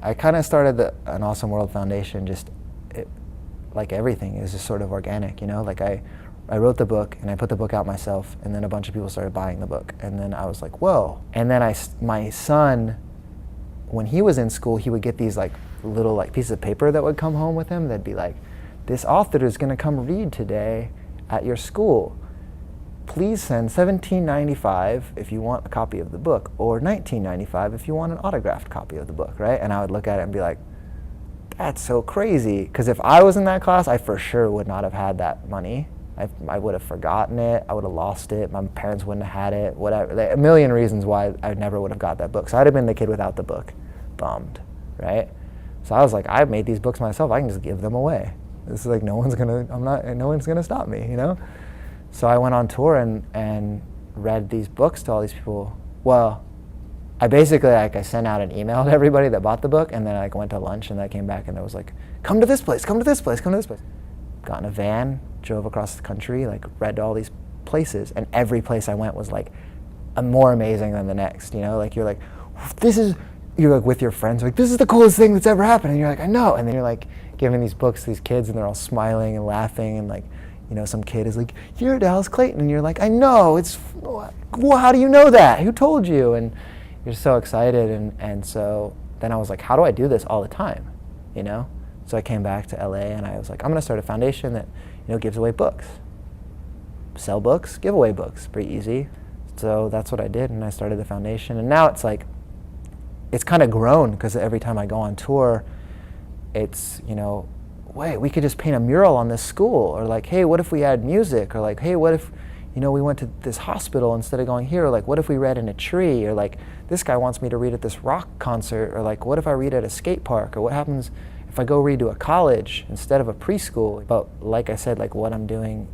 I kind of started an Awesome World Foundation like everything is just sort of organic, you know? Like I wrote the book and I put the book out myself, and then a bunch of people started buying the book, and then I was like, whoa. And then my son, when he was in school, he would get these like little like pieces of paper that would come home with him. That'd be like, this author is gonna come read today at your school. Please send $17.95 if you want a copy of the book, or $19.95 if you want an autographed copy of the book, right? And I would look at it and be like, that's so crazy. Because if I was in that class, I for sure would not have had that money. I would have forgotten it, I would have lost it, my parents wouldn't have had it, whatever. A million reasons why I never would have got that book. So I'd have been the kid without the book, bummed, right? So I was like, I made these books myself, I can just give them away. This is like, no one's gonna stop me, you know? So I went on tour and read these books to all these people. Well, I basically, like, I sent out an email to everybody that bought the book, and then I went to lunch, and I came back, and it was like, come to this place, come to this place, come to this place. Got in a van, drove across the country, like read all these places, and every place I went was like more amazing than the next, you know? Like you're like, you're like with your friends, like, this is the coolest thing that's ever happened, and you're like, I know, and then you're like giving these books to these kids, and they're all smiling and laughing, and like, you know, some kid is like, you're Dallas Clayton, and you're like, I know, well, how do you know that? Who told you? And you're so excited, and so then I was like, how do I do this all the time, you know? So I came back to LA, and I was like, I'm gonna start a foundation that, you know, gives away books. Sell books, give away books, pretty easy. So that's what I did, and I started the foundation, and now it's like, it's kind of grown, because every time I go on tour, it's, you know, wait, we could just paint a mural on this school, or like, hey, what if we add music, or like, hey, what if, you know, we went to this hospital instead of going here, or like, what if we read in a tree, or like, this guy wants me to read at this rock concert, or like, what if I read at a skate park, or what happens if I go read to a college instead of a preschool? But like I said, like what I'm doing,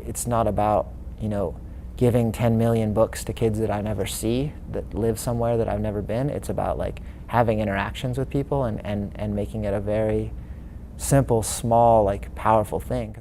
it's not about, you know, giving 10 million books to kids that I never see, that live somewhere that I've never been. It's about like having interactions with people and making it a very simple, small, like powerful thing.